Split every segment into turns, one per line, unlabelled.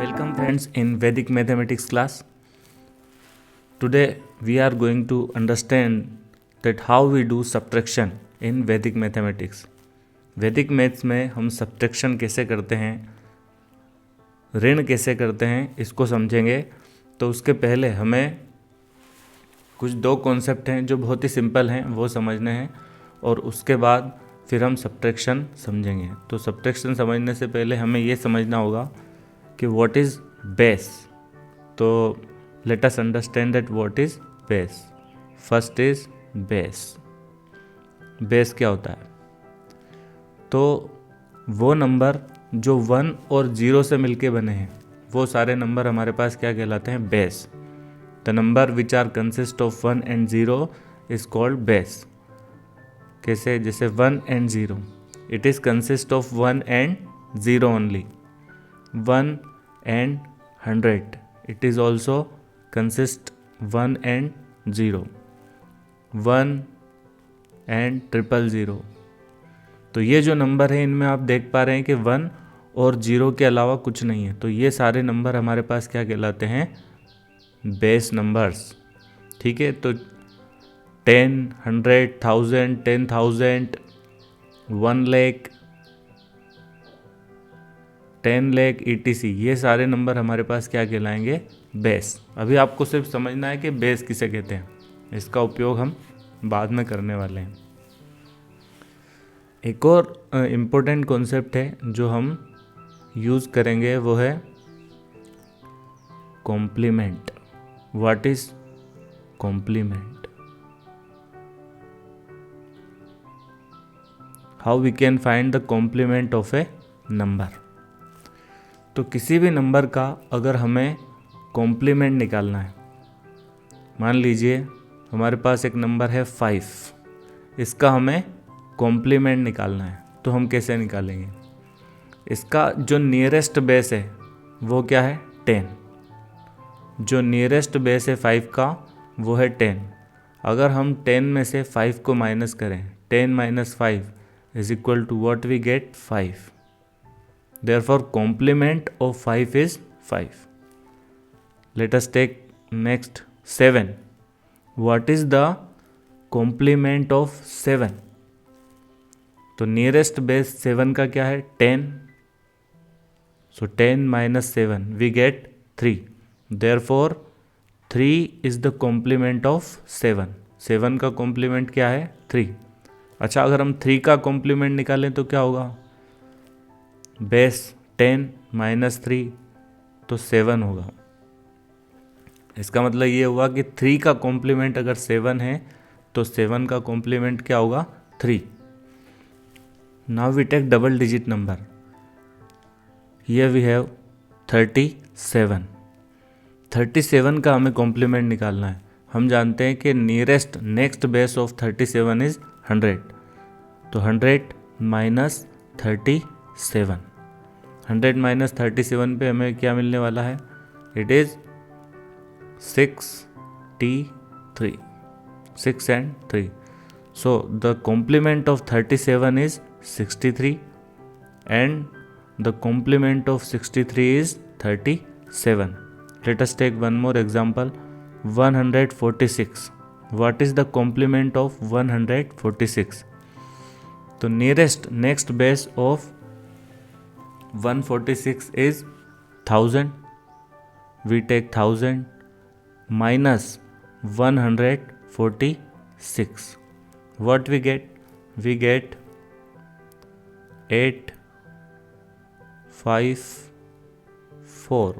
Welcome friends in Vedic mathematics class. Today we are going to understand that how we do subtraction in Vedic mathematics. Vedic maths में हम subtraction कैसे करते हैं, ऋण कैसे करते हैं, इसको समझेंगे. तो उसके पहले हमें कुछ दो कॉन्सेप्ट हैं जो बहुत ही सिंपल हैं वो समझने हैं और उसके बाद फिर हम सब्ट्रैक्शन समझेंगे. तो सब्ट्रैक्शन समझने से पहले हमें ये समझना होगा कि व्हाट इज़ बेस. तो let us understand that what is base. First is base. Base क्या होता है? तो वो नंबर जो 1 और 0 से मिलके बने हैं वो सारे नंबर हमारे पास क्या कहलाते हैं? Base. The number which are consist of 1 and 0 is called base. कैसे? जैसे 1 and 0, it is consist of 1 and 0 only. 1 and 100, it is also consist 1 and 0, 1 and 000. तो ये जो नंबर है इनमें आप देख पा रहे हैं कि 1 और 0 के अलावा कुछ नहीं है. तो ये सारे नंबर हमारे पास क्या कहलाते हैं? Base numbers. ठीक है. तो 10, 100, 1000, 10,000, 1 लाख, 10 लाख ETC, ये सारे नंबर हमारे पास क्या कहलाएंगे? बेस. अभी आपको सिर्फ समझना है कि बेस किसे कहते हैं. इसका उपयोग हम बाद में करने वाले हैं. एक और इम्पोर्टेंट कॉन्सेप्ट है जो हम यूज़ करेंगे वो है complement. What is complement? How we can find the complement of a number. तो किसी भी नंबर का अगर हमें कॉम्प्लीमेंट निकालना है, मान लीजिए हमारे पास एक नंबर है 5, इसका हमें कॉम्प्लीमेंट निकालना है. तो हम कैसे निकालेंगे? इसका जो नियरेस्ट बेस है वो क्या है? 10. जो नियरेस्ट बेस है 5 का वो है 10. अगर हम 10 में से 5 को माइनस करें, 10 - 5 is equal to what we get? 5. Therefore, complement of 5 is 5. Let us take next 7. What is the complement of 7? तो nearest base 7 का क्या है? 10. So 10 - 7 we get 3. Therefore, 3 is the complement of 7. 7 का complement क्या है? 3. अच्छा, अगर हम 3 का complement निकालें तो क्या होगा? बेस 10 - 3 तो 7 होगा. इसका मतलब ये हुआ कि 3 का कॉम्प्लीमेंट अगर 7 है तो 7 का कॉम्प्लीमेंट क्या होगा? 3. Now we take double digit number. Here we have 37. 37 का हमें कॉम्प्लीमेंट निकालना है. हम जानते हैं कि nearest next base of 37 is 100. तो 100 - 37. 100 - 37 पे हमें क्या मिलने वाला है? It is 63. 6 and 3. So the complement of 37 is 63 and the complement of 63 is 37. Let us take one more example. 146. What is the complement of 146? तो nearest next base of 146 is 1000. We take 1000 minus 146. What we get? We get 854.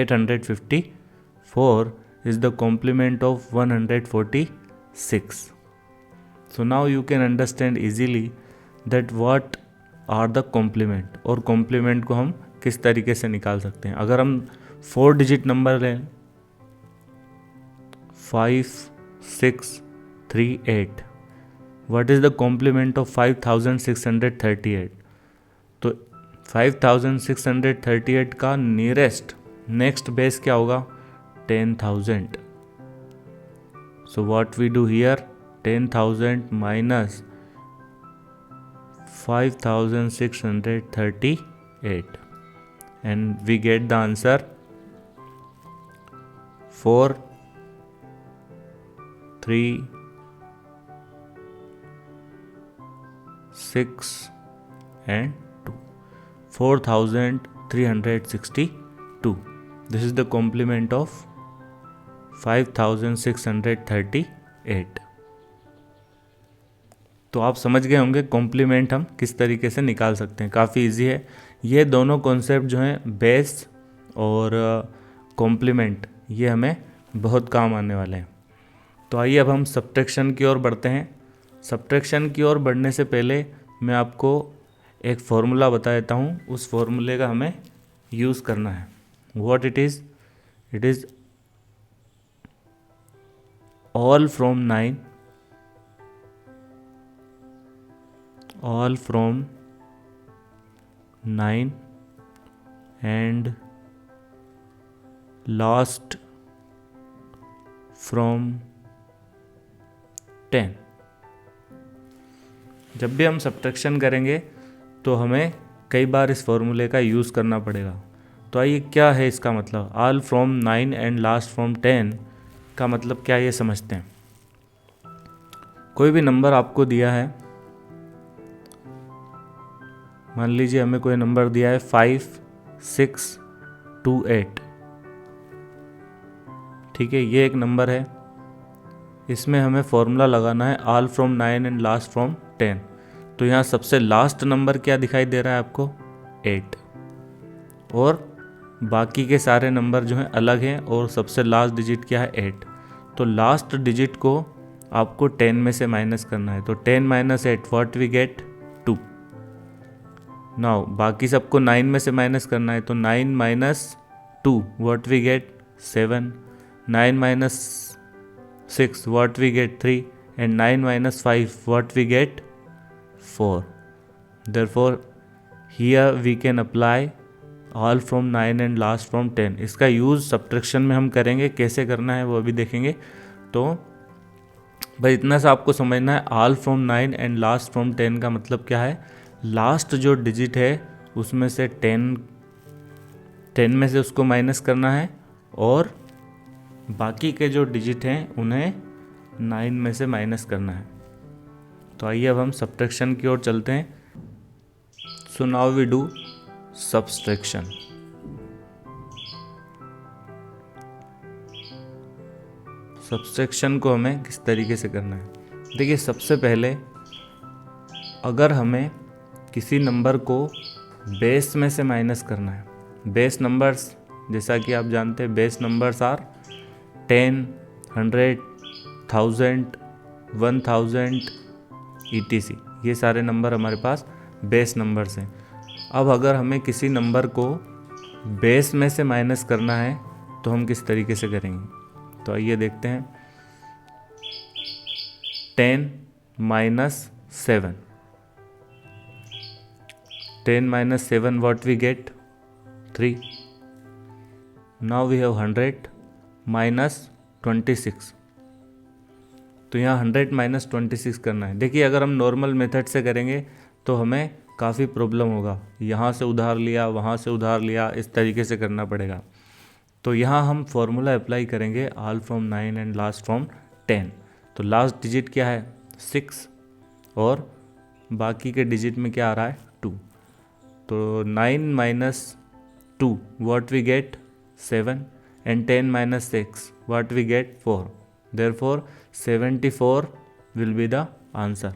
854 is the complement of 146. So now you can understand easily that what are the complement. और complement को हम किस तरीके से निकाल सकते हैं. अगर हम 4 डिजिट नंबर लें, 5638, what is the complement of 5638? तो 5638 का नियरेस्ट नेक्स्ट बेस क्या होगा? 10,000. So what we do here? 10,000 minus 5638. and we get the answer 4, 3, 6 and 2. 4362. This is the complement of 5638. तो आप समझ गए होंगे कॉम्प्लीमेंट हम किस तरीके से निकाल सकते हैं। काफ़ी इजी है। ये दोनों कॉन्सेप्ट जो हैं बेस और कॉम्प्लीमेंट, ये हमें बहुत काम आने वाले हैं। तो आइए अब हम सब्ट्रैक्शन की ओर बढ़ते हैं। सब्ट्रैक्शन की ओर बढ़ने से पहले मैं आपको एक फॉर्मूला बता देता हूँ। उस फॉर्मूले का हमें यूज़ करना है। What it is all from 9 and last from 10। जब भी हम सब्ट्रैक्शन करेंगे तो हमें कई बार इस फॉर्मूले का यूज़ करना पड़ेगा। तो आइए, क्या है इसका मतलब? All from 9 and last from 10 का मतलब क्या, ये समझते हैं। कोई भी नंबर आपको दिया है, मान लीजिए हमें कोई नंबर दिया है 5628, ठीक है, ये एक नंबर है। इसमें हमें फॉर्मूला लगाना है all from 9 and last from 10। तो यहाँ सबसे लास्ट नंबर क्या दिखाई दे रहा है आपको? 8, और बाकी के सारे नंबर जो हैं अलग हैं, और सबसे लास्ट डिजिट क्या है? 8। तो लास्ट डिजिट को आपको 10 में से माइनस करना है। तो 10 - 8 व्हाट वी गेट? 2। नाउ बाकी सबको 9 में से माइनस करना है। तो 9 - 2 what we get? 7। 9 - 6 what we get? 3। And 9 - 5 what we get? 4। Therefore here we can apply all from 9 and last from 10। इसका यूज़ सब्ट्रैक्शन में हम करेंगे, कैसे करना है वो अभी देखेंगे। तो भाई इतना सा आपको समझना है, all from 9 and last from 10 का मतलब क्या है? लास्ट जो डिजिट है उसमें से 10 में से उसको माइनस करना है, और बाकी के जो डिजिट हैं उन्हें 9 में से माइनस करना है। तो आइए अब हम सब्ट्रैक्शन की ओर चलते हैं। So now we do subtraction. Subtraction को हमें किस तरीके से करना है? देखिए, सबसे पहले अगर हमें किसी नंबर को बेस में से माइनस करना है, बेस नंबर्स जैसा कि आप जानते हैं, बेस नंबर्स आर 10, 100, 1000, 1000 etc। ये सारे नंबर हमारे पास बेस नंबर्स हैं। अब अगर हमें किसी नंबर को बेस में से माइनस करना है तो हम किस तरीके से करेंगे? तो आइए देखते हैं। 10 - 7, 10 - 7 what we get? 3। Now we have 100 - 26। तो यहाँ 100 - 26 करना है। देखिए, अगर हम नॉर्मल मेथड से करेंगे तो हमें काफ़ी प्रॉब्लम होगा। यहाँ से उधार लिया, वहाँ से उधार लिया, इस तरीके से करना पड़ेगा। तो यहाँ हम फॉर्मूला अप्लाई करेंगे all from 9 and last from 10। तो लास्ट डिजिट क्या है? 6, और बाकी के डिजिट में क्या आ रहा है? 2। तो 9 - 2 what we get? 7। And 10 - 6 what we get? 4। Therefore 74 will be the answer.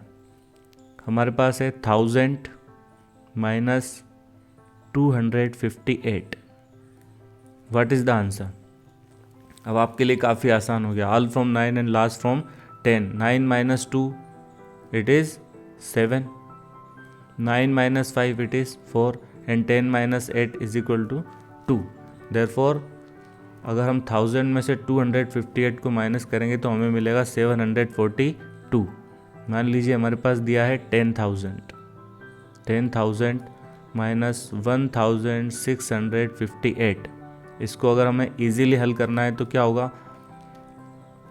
हमारे पास है 1000 - 258। What is the answer? अब आपके लिए काफ़ी आसान हो गया। All from 9 and last from 10। 9 - 2 it is 7। 9 - 5 it is 4। And 10 - 8 is equal to 2। Therefore अगर हम 1000 में से 258 को माइनस करेंगे तो हमें मिलेगा 742। मान लीजिए हमारे पास दिया है 10,000। 10,000 - 1658। इसको अगर हमें इजीली हल करना है तो क्या होगा?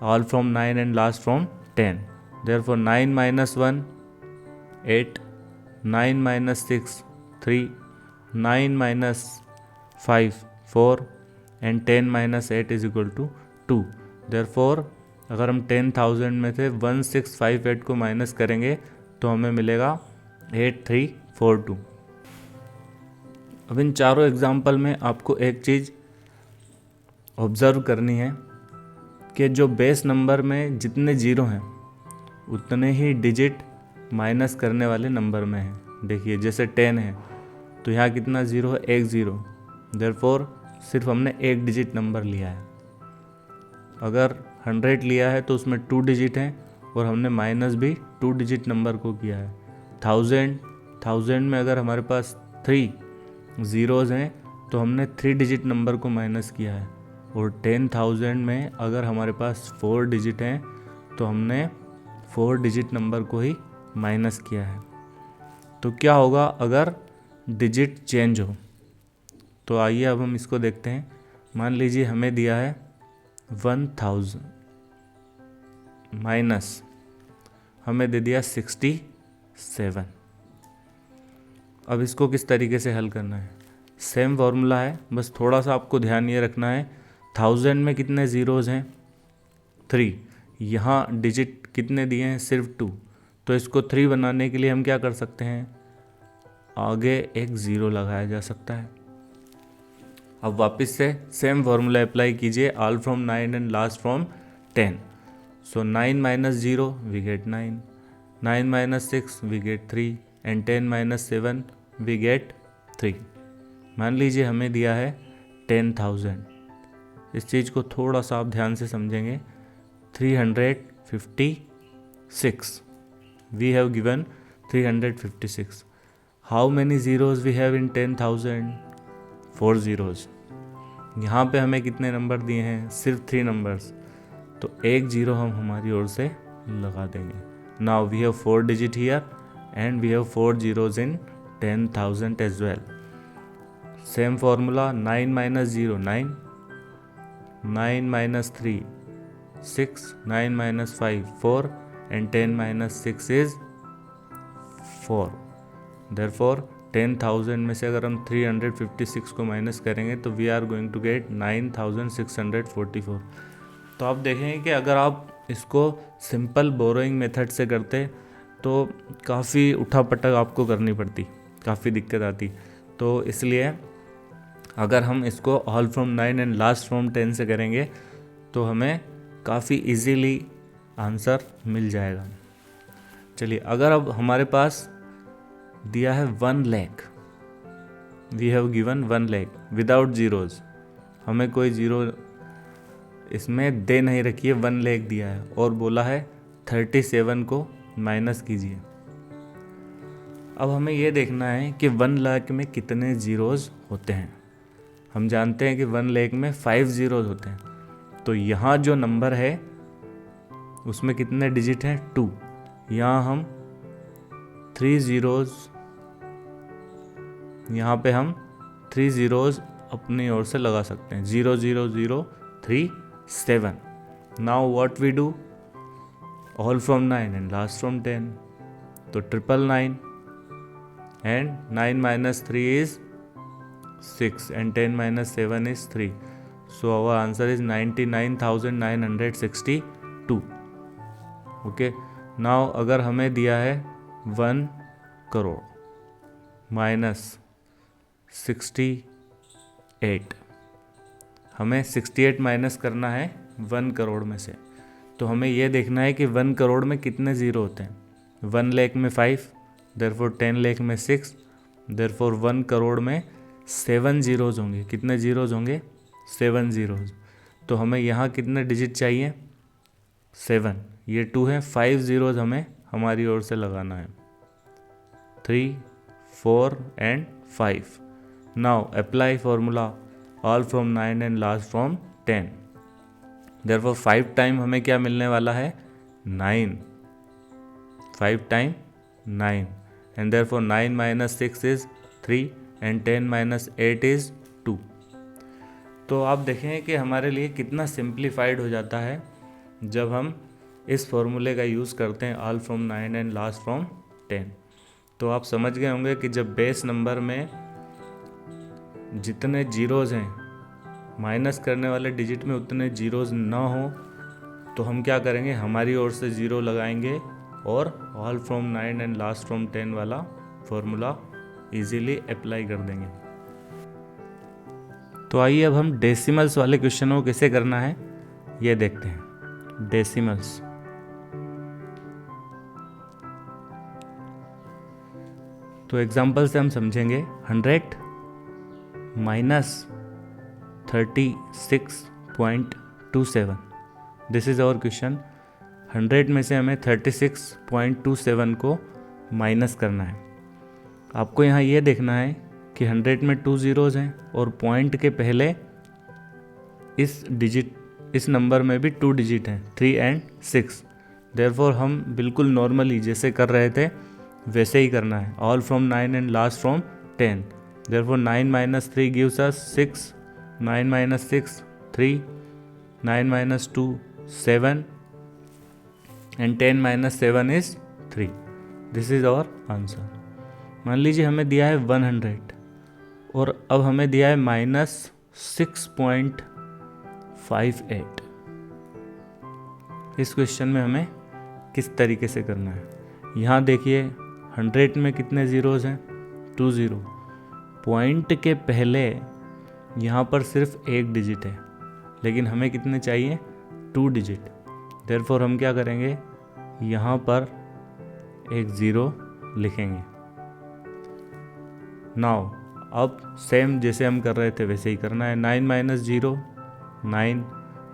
All from 9 and last from 10। Therefore 9 - 1 8, 9 - 6 3, 9 - 5, 4 and 10 minus 8 is equal to 2। Therefore अगर हम 10,000 में से 1658 को माइनस करेंगे तो हमें मिलेगा 8342। अब इन चारों एग्जाम्पल में आपको एक चीज़ ऑब्ज़र्व करनी है कि जो बेस नंबर में जितने जीरो हैं उतने ही डिजिट माइनस करने वाले नंबर में हैं। देखिए जैसे 10 है तो यहाँ कितना ज़ीरो है, एक ज़ीरो। देयरफॉर सिर्फ हमने एक डिजिट नंबर लिया है। अगर 100 लिया है तो उसमें 2 डिजिट हैं और हमने माइनस भी 2 डिजिट नंबर को किया है। 1000 में अगर हमारे पास 3 ज़ीरोज़ हैं तो हमने 3 डिजिट नंबर को माइनस किया है। और 10,000 में अगर हमारे पास 4 डिजिट हैं तो हमने 4 डिजिट नंबर को ही माइनस किया है। तो क्या होगा अगर डिजिट चेंज हो? तो आइए अब हम इसको देखते हैं। मान लीजिए हमें दिया है 1000 माइनस हमें दे दिया 67। अब इसको किस तरीके से हल करना है? सेम फॉर्मूला है, बस थोड़ा सा आपको ध्यान ये रखना है 1000 में कितने ज़ीरोज़ हैं, 3। यहाँ डिजिट कितने दिए हैं, सिर्फ 2। तो इसको 3 बनाने के लिए हम क्या कर सकते हैं, आगे एक ज़ीरो लगाया जा सकता है। अब वापस से सेम फॉर्मूला अप्लाई कीजिए, all from 9 and last from 10। So 9 minus 0 we get 9, 9 minus 6 we get 3 and 10 minus 7 we get 3। मान लीजिए हमें दिया है 10,000। इस चीज़ को थोड़ा सा आप ध्यान से समझेंगे। 356 we have given 356। How many zeros we have in 10,000? 4 zeros. यहाँ पे हमें कितने नंबर दिए हैं, सिर्फ 3 नंबर्स, तो एक ज़ीरो हम हमारी ओर से लगा देंगे। Now we have 4 digit here and we have 4 zeros in 10,000 as well. Same formula, 9 minus 0 9, 9 minus 3 6, 9 minus 5 4 and 10 minus 6 is 4। Therefore 10,000 में से अगर हम 356 को माइनस करेंगे तो we are going to get 9,644। तो आप देखेंगे कि अगर आप इसको सिंपल बोरोइंग मेथड से करते तो काफ़ी उठापटक आपको करनी पड़ती, काफ़ी दिक्कत आती। तो इसलिए अगर हम इसको all from 9 and last from 10 से करेंगे तो हमें काफ़ी इजीली आंसर मिल जाएगा। चलिए, अगर अब हमारे पास दिया है 1 lakh, we have given 1 lakh without zeros, हमें कोई ज़ीरो इसमें दे नहीं रखी है, 1 लाख दिया है और बोला है 37 को माइनस कीजिए। अब हमें ये देखना है कि 1 लाख में कितने ज़ीरोज़ होते हैं। हम जानते हैं कि 1 लाख में 5 ज़ीरोज़ होते हैं, तो यहाँ जो नंबर है उसमें कितने डिजिट हैं, 2। यहाँ हम 3 ज़ीरोज़, यहाँ पे हम 3 ज़ीरोज़ अपनी ओर से लगा सकते हैं, 0 0 0 3 7। Now what we do, all from 9 and last from 10, तो 999 and 9 minus 3 is 6 and 10 minus 7 is 3। So our answer is 99,962। Okay, now अगर हमें दिया है 1 करोड़ माइनस 68, हमें 68 माइनस करना है 1 करोड़ में से, तो हमें यह देखना है कि 1 करोड़ में कितने ज़ीरो होते हैं। 1 लाख में 5, देयरफॉर 10 लाख में 6, देयरफॉर 1 करोड़ में 7 ज़ीरोज़ होंगे। कितने ज़ीरोज़ होंगे, 7 ज़ीरोज़। तो हमें यहाँ कितने डिजिट चाहिए, 7, ये 2 है, 5 ज़ीरोज़ हमें हमारी ओर से लगाना है, 3 4 and 5। Now apply formula, all from 9 and last from 10। Therefore 5 time हमें क्या मिलने वाला है, 9, 5 time 9 and therefore 9 minus 6 is 3 and 10 minus 8 is 2। तो आप देखें कि हमारे लिए कितना सिंप्लीफाइड हो जाता है जब हम इस फॉर्मूले का यूज़ करते हैं, all from 9 and last from 10। तो आप समझ गए होंगे कि जब बेस नंबर में जितने जीरोज़ हैं माइनस करने वाले डिजिट में उतने जीरोज़ ना हो तो हम क्या करेंगे, हमारी ओर से ज़ीरो लगाएंगे और all from 9 and last from 10 वाला फॉर्मूला इजीली अप्लाई कर देंगे। तो आइए अब हम डेसिमल्स वाले क्वेश्चनों को कैसे करना है ये देखते हैं। डेसिमल्स, तो एग्जाम्पल से हम समझेंगे। 100 minus 36.27, this is our question. 100 में से हमें 36.27 को माइनस करना है। आपको यहाँ ये देखना है कि 100 में 2 ज़ीरोज़ हैं और पॉइंट के पहले इस नंबर में भी 2 डिजिट हैं, 3 एंड 6। देयरफॉर हम बिल्कुल नॉर्मली जैसे कर रहे थे वैसे ही करना है, all from 9 and last from 10। Therefore 9 minus 3 gives us 6, 9 minus 6 3, 9 minus 2 7 and 10 minus 7 is 3। This is our answer. मान लीजिए हमें दिया है 100 और अब हमें दिया है -6.58। इस क्वेश्चन में हमें किस तरीके से करना है, यहाँ देखिए 100 में कितने ज़ीरोज़ हैं, 2 ज़ीरो। पॉइंट के पहले यहाँ पर सिर्फ एक डिजिट है, लेकिन हमें कितने चाहिए, 2 डिजिट। देयरफॉर हम क्या करेंगे, यहाँ पर एक ज़ीरो लिखेंगे। नाउ अब सेम जैसे हम कर रहे थे वैसे ही करना है। 9 minus 0 9,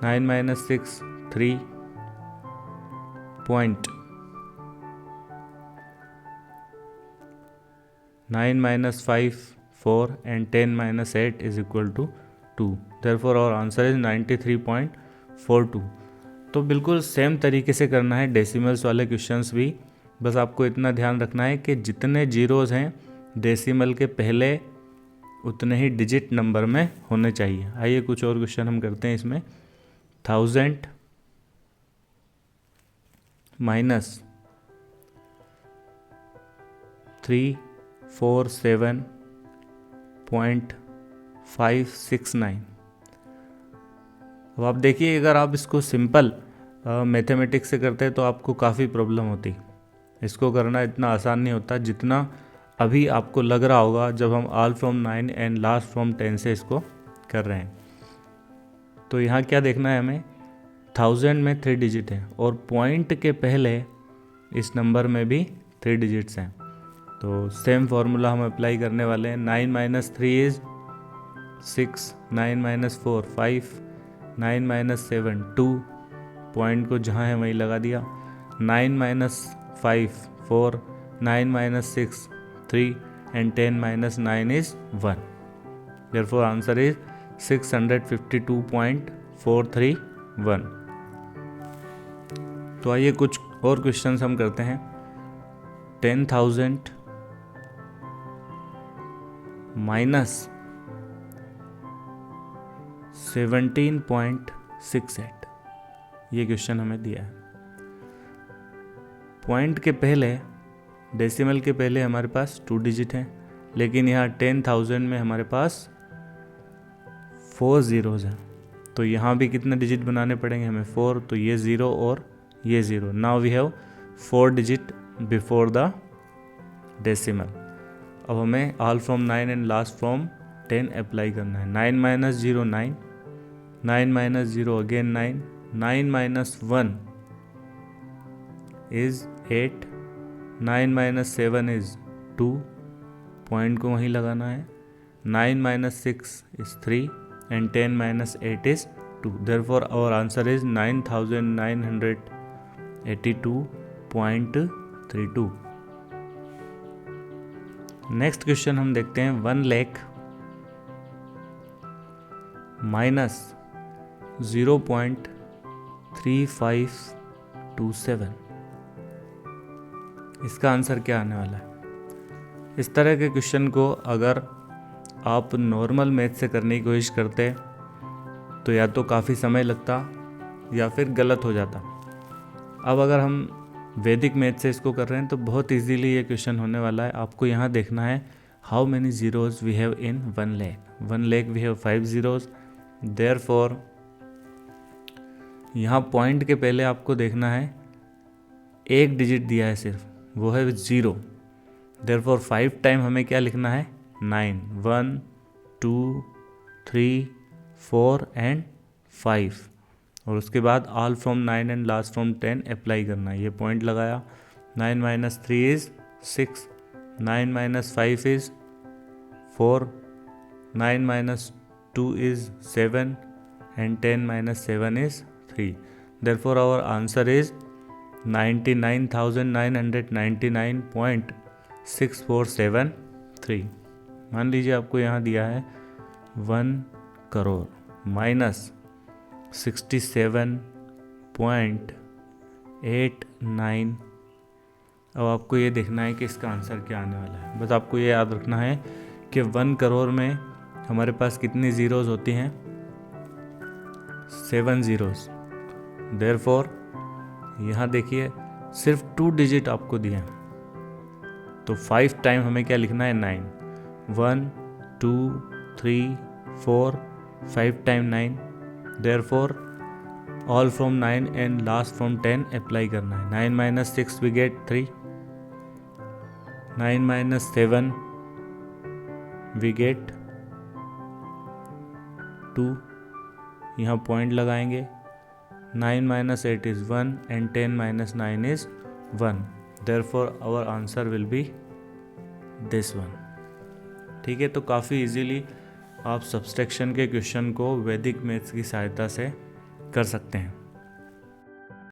9 minus 6 3, point 9 minus 5 4 and 10 minus 8 is equal to 2। Therefore our answer is 93.42। तो बिल्कुल सेम तरीके से करना है डेसिमल्स वाले क्वेश्चंस भी। बस आपको इतना ध्यान रखना है कि जितने जीरोज़ हैं डेसिमल के पहले उतने ही डिजिट नंबर में होने चाहिए। आइए कुछ और क्वेश्चन हम करते हैं इसमें। 1000 माइनस 347.569। अब आप देखिए, अगर आप इसको सिंपल मैथमेटिक्स से करते हैं तो आपको काफ़ी प्रॉब्लम होती। इसको करना इतना आसान नहीं होता जितना अभी आपको लग रहा होगा जब हम all from 9 and last from 10 से इसको कर रहे हैं। तो यहाँ क्या देखना है हमें, 1000 में 3 डिजिट है और पॉइंट के पहले इस नंबर में भी 3 डिजिट्स हैं। तो सेम फार्मूला हम अप्लाई करने वाले हैं। 9 minus 3 is 6, 9 minus 4 5, 9 minus 7 2, point को जहाँ है वहीं लगा दिया। 9 minus 5 4, 9 minus 6 3 and 10 minus 9 is 1. Therefore answer is 652.431। तो आइए कुछ और क्वेश्चंस हम करते हैं। 10,000 माइनस 17.68, ये क्वेश्चन हमें दिया है। पॉइंट के पहले, डेसिमल के पहले हमारे पास 2 डिजिट हैं, लेकिन यहाँ 10,000 में हमारे पास 4 ज़ीरोज़ हैं। तो यहाँ भी कितने डिजिट बनाने पड़ेंगे हमें, 4। तो ये 0 और ये 0। Now we have 4 digit before the decimal. अब हमें all from 9 and last from 10 apply करना है। 9 minus 0 9, 9 minus 0 again 9, 9 minus 1 is 8, 9 minus 7 is 2, point को वहीं लगाना है। 9 minus 6 is 3 and 10 minus 8 is 2। Therefore our answer is 9982.32। Next question हम देखते हैं। 1 लाख माइनस 0.3527, इसका आंसर क्या आने वाला है। इस तरह के क्वेश्चन को अगर आप नॉर्मल मैथ से करने की कोशिश करते तो या तो काफ़ी समय लगता या फिर गलत हो जाता। अब अगर हम वैदिक मैथ से इसको कर रहे हैं तो बहुत इजीली ये क्वेश्चन होने वाला है। आपको यहाँ देखना है how many zeros we have in 1 lakh? 1 lakh we have 5 zeros. Therefore यहाँ पॉइंट के पहले आपको देखना है एक डिजिट दिया है सिर्फ, वो है 0. देयरफॉर 5 टाइम हमें क्या लिखना है? 9. 1 2 3 4 एंड 5. और उसके बाद all from 9 and last from 10 apply करना है. ये पॉइंट लगाया. 9 minus 3 is 6. 9 minus 5 is 4. 9 minus 2 is 7. And 10 minus 7 is 3. Therefore our answer is 99,999.6473. मान लीजिए आपको यहाँ दिया है 1 करोड़ माइनस 67.89. अब आपको ये देखना है कि इसका आंसर क्या आने वाला है. बस आपको ये याद रखना है कि 1 करोड़ में हमारे पास कितनी ज़ीरोज़ होती हैं? 7 zeros. देयरफॉर यहाँ देखिए सिर्फ 2 डिजिट आपको दिए हैं, तो 5 टाइम हमें क्या लिखना है? 9. 1 2 3 4 5 time 9. Therefore all from 9 and last from 10 apply करना है. 9 minus 6 we get 3. 9 minus 7 we get 2. यहाँ पॉइंट लगाएंगे. 9 minus 8 is 1 and 10 minus 9 is 1. Therefore our answer will be this one. ठीक है, तो काफ़ी इजीली आप सब्सट्रैक्शन के क्वेश्चन को वैदिक मैथ्स की सहायता से कर सकते हैं.